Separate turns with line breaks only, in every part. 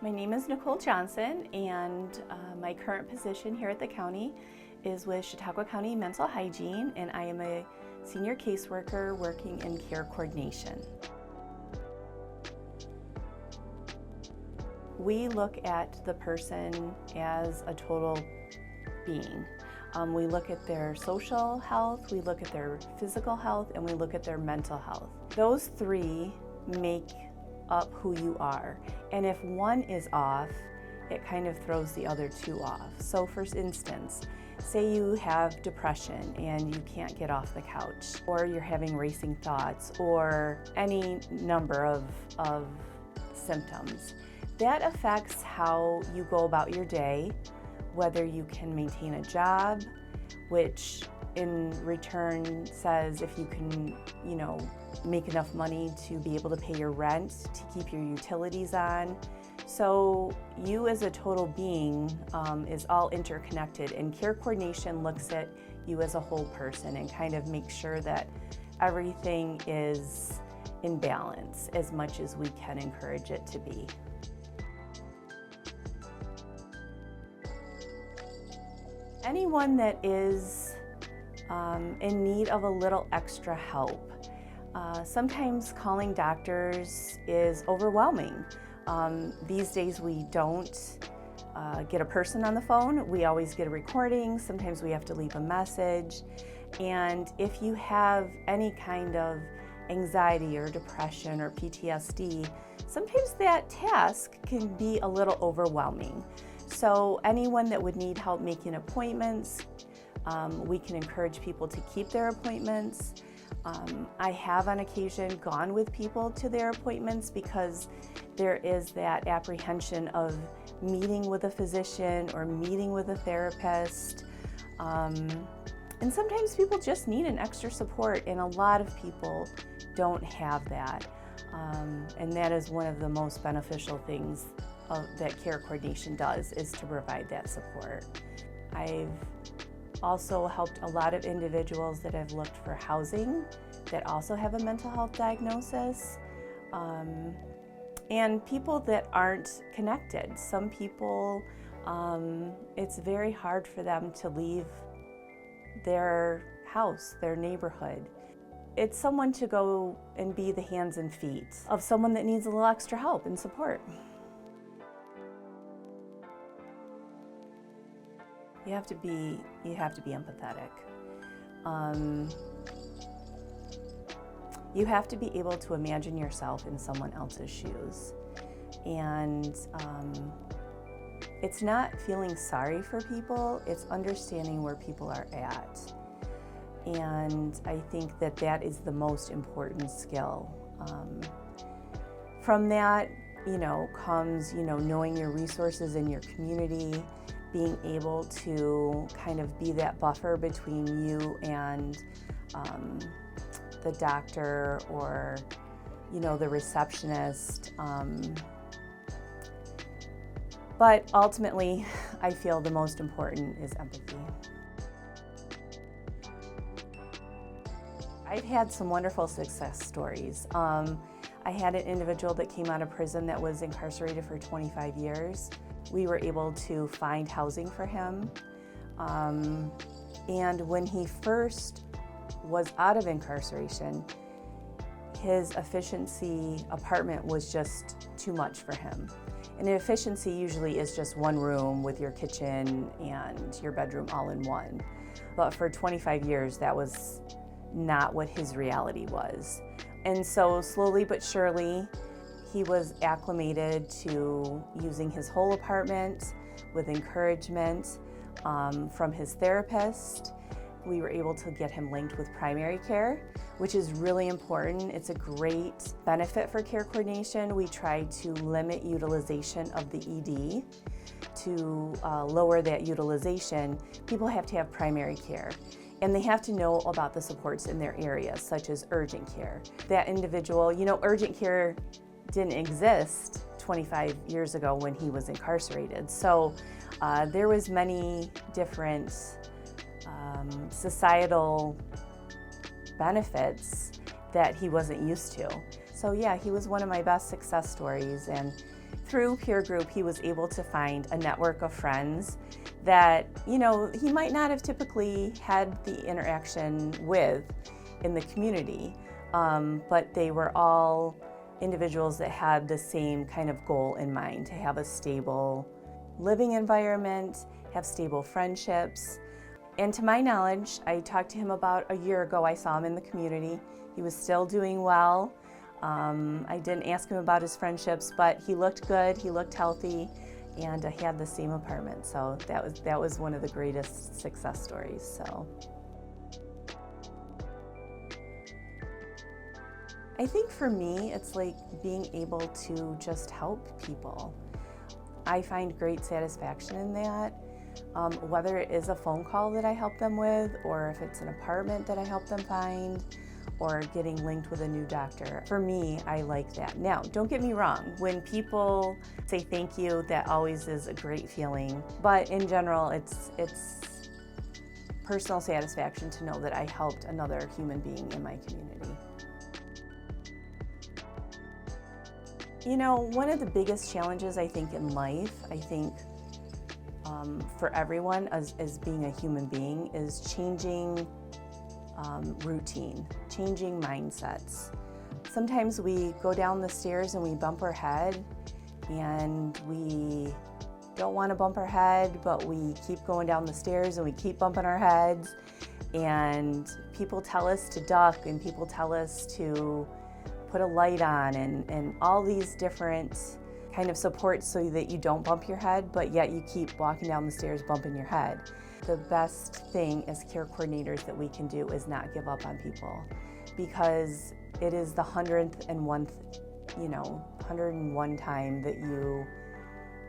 My name is Nichole Johnson, and my current position here at the county is with Chautauqua County Mental Hygiene, and I am a senior caseworker working in care coordination. We look at the person as a total being. We look at their social health, we look at their physical health, and we look at their mental health. Those three make up who you are. And if one is off, it kind of throws the other two off. So for instance, say you have depression and you can't get off the couch, or you're having racing thoughts, or any number of symptoms. That affects how you go about your day, whether you can maintain a job, which in return says if you can, make enough money to be able to pay your rent, to keep your utilities on. So you as a total being is all interconnected, and care coordination looks at you as a whole person and kind of makes sure that everything is in balance as much as we can encourage it to be. Anyone that is in need of a little extra help. Sometimes calling doctors is overwhelming. These days we don't get a person on the phone. We always get a recording. Sometimes we have to leave a message. And if you have any kind of anxiety or depression or PTSD, sometimes that task can be a little overwhelming. So anyone that would need help making appointments, we can encourage people to keep their appointments. I have on occasion gone with people to their appointments because there is that apprehension of meeting with a physician or meeting with a therapist. And sometimes people just need an extra support, and a lot of people don't have that. And that is one of the most beneficial things that care coordination does, is to provide that support. I've also helped a lot of individuals that have looked for housing that also have a mental health diagnosis, and people that aren't connected. Some people, it's very hard for them to leave their house, their neighborhood. It's someone to go and be the hands and feet of someone that needs a little extra help and support. You have to be empathetic. You have to be able to imagine yourself in someone else's shoes. And it's not feeling sorry for people, it's understanding where people are at. And I think that that is the most important skill. From that, comes, knowing your resources in your community, being able to kind of be that buffer between you and the doctor or, the receptionist. But ultimately, I feel the most important is empathy. I've had some wonderful success stories. I had an individual that came out of prison that was incarcerated for 25 years. We were able to find housing for him. And when he first was out of incarceration, his efficiency apartment was just too much for him. And efficiency usually is just one room with your kitchen and your bedroom all in one. But for 25 years, that was not what his reality was. And so slowly but surely, he was acclimated to using his whole apartment with encouragement from his therapist. We were able to get him linked with primary care, which is really important. It's a great benefit for care coordination. We try to limit utilization of the ED. To lower that utilization, people have to have primary care. And they have to know about the supports in their area, such as urgent care. That individual, urgent care didn't exist 25 years ago when he was incarcerated. So there was many different societal benefits that he wasn't used to. So yeah, he was one of my best success stories, and through peer group, he was able to find a network of friends that, he might not have typically had the interaction with in the community, but they were all individuals that had the same kind of goal in mind, to have a stable living environment, have stable friendships. And to my knowledge, I talked to him about a year ago. I saw him in the community. He was still doing well. I didn't ask him about his friendships, but he looked good, he looked healthy, and he had the same apartment. So that was one of the greatest success stories. So I think for me, it's like being able to just help people. I find great satisfaction in that, whether it is a phone call that I help them with, or if it's an apartment that I help them find, or getting linked with a new doctor. For me, I like that. Now, don't get me wrong, when people say thank you, that always is a great feeling, but in general, it's personal satisfaction to know that I helped another human being in my community. One of the biggest challenges I think in life, for everyone as being a human being, is changing routine, changing mindsets. Sometimes we go down the stairs and we bump our head, and we don't want to bump our head, but we keep going down the stairs and we keep bumping our heads, and people tell us to duck, and people tell us to put a light on, and all these different kind of supports so that you don't bump your head, but yet you keep walking down the stairs bumping your head. The best thing as care coordinators that we can do is not give up on people, because it is the 101th time that you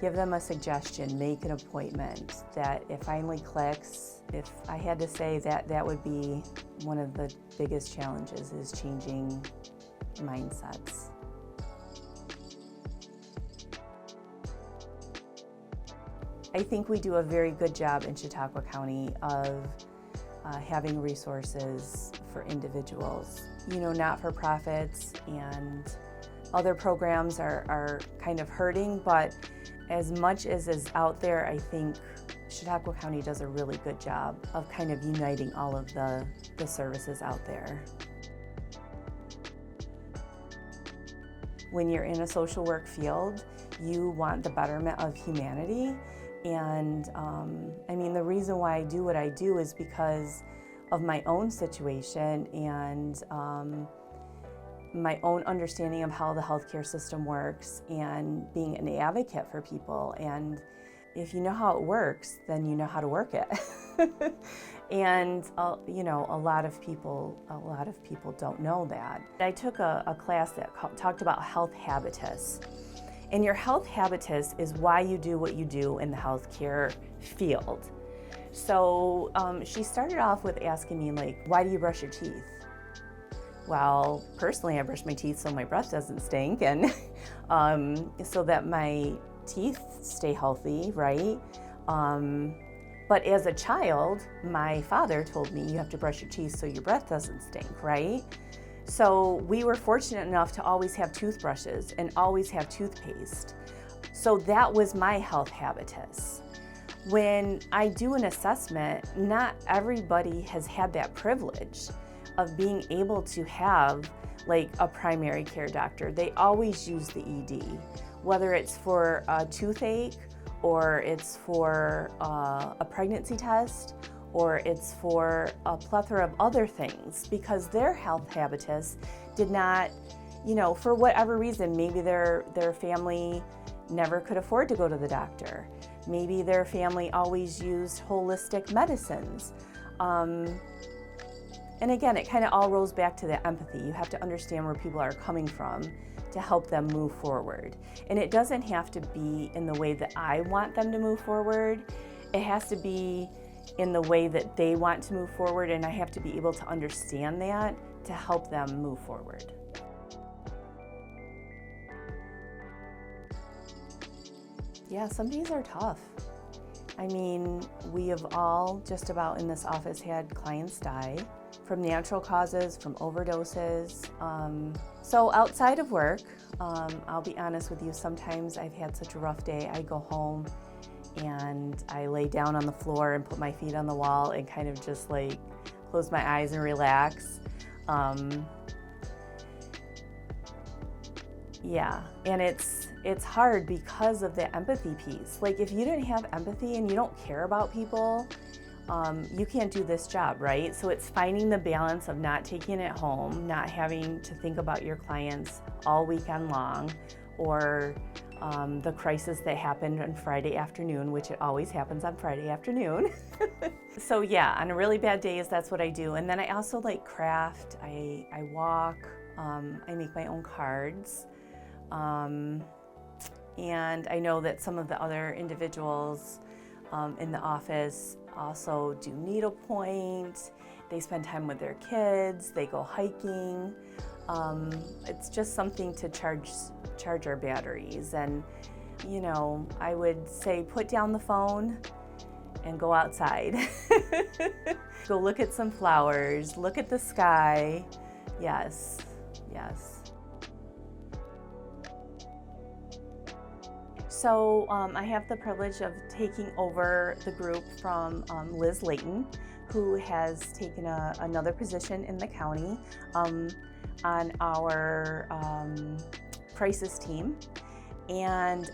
give them a suggestion, make an appointment, that it finally clicks. If I had to say that would be one of the biggest challenges, is changing mindsets. I think we do a very good job in Chautauqua County of having resources for individuals. Not-for-profits and other programs are kind of hurting, but as much as is out there, I think Chautauqua County does a really good job of kind of uniting all of the services out there. When you're in a social work field, you want the betterment of humanity. And the reason why I do what I do is because of my own situation and my own understanding of how the healthcare system works, and being an advocate for people. And if you know how it works, then you know how to work it. And a lot of people don't know that. I took a class that talked about health habitus. And your health habitus is why you do what you do in the healthcare field. So she started off with asking me, why do you brush your teeth? Well, personally, I brush my teeth so my breath doesn't stink, and so that my teeth stay healthy, right? But as a child, my father told me you have to brush your teeth so your breath doesn't stink, right? So we were fortunate enough to always have toothbrushes and always have toothpaste. So that was my health habitus. When I do an assessment, not everybody has had that privilege of being able to have a primary care doctor. They always use the ED, whether it's for a toothache, or it's for a pregnancy test, or it's for a plethora of other things, because their health habitus did not, for whatever reason, maybe their family never could afford to go to the doctor. Maybe their family always used holistic medicines. And again, it kind of all rolls back to the empathy. You have to understand where people are coming from to help them move forward. And it doesn't have to be in the way that I want them to move forward. It has to be in the way that they want to move forward, and I have to be able to understand that to help them move forward. Yeah, some days are tough. We have all just about in this office had clients die from natural causes, from overdoses. So outside of work, I'll be honest with you, sometimes I've had such a rough day, I go home and I lay down on the floor and put my feet on the wall and kind of just like close my eyes and relax. Yeah, and it's hard because of the empathy piece. Like if you didn't have empathy and you don't care about people, you can't do this job, right? So it's finding the balance of not taking it home, not having to think about your clients all weekend long, or the crisis that happened on Friday afternoon, which it always happens on Friday afternoon. So yeah, on really bad days, that's what I do. And then I also like craft, I walk, I make my own cards. And I know that some of the other individuals in the office also do needlepoint. They spend time with their kids, they go hiking. It's just something to charge our batteries. And you know, I would say put down the phone and go outside. Go look at some flowers, look at the sky. Yes, yes. So I have the privilege of taking over the group from Liz Layton, who has taken another position in the county on our crisis team. And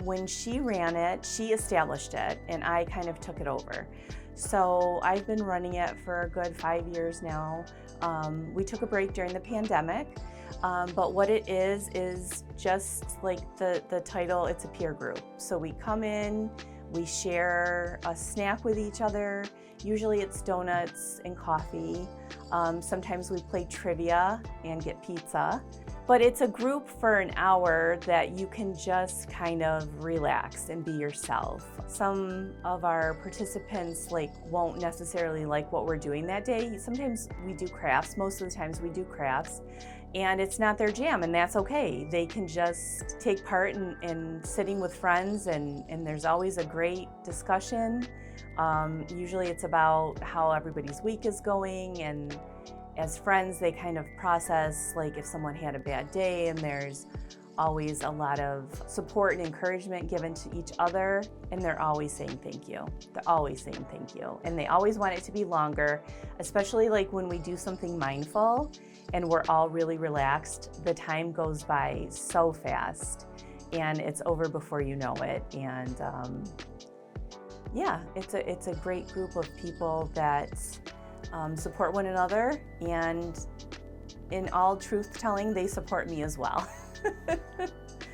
when she ran it, she established it, and I kind of took it over. So I've been running it for a good 5 years now. We took a break during the pandemic. But what it is just like the title, it's a peer group. So we come in, we share a snack with each other. Usually it's donuts and coffee. Sometimes we play trivia and get pizza. But it's a group for an hour that you can just kind of relax and be yourself. Some of our participants won't necessarily like what we're doing that day. Sometimes we do crafts, most of the times we do crafts, and it's not their jam, and that's okay. They can just take part in sitting with friends, and there's always a great discussion. Usually it's about how everybody's week is going, and as friends, they kind of process if someone had a bad day, and there's always a lot of support and encouragement given to each other, and they're always saying thank you. They're always saying thank you, and they always want it to be longer, especially when we do something mindful and we're all really relaxed. The time goes by so fast, and it's over before you know it. And yeah, it's a great group of people that support one another, and in all truth telling, they support me as well.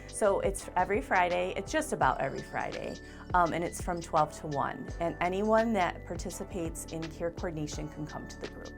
So it's every Friday, it's just about every Friday, and it's from 12 to 1. And anyone that participates in care coordination can come to the group.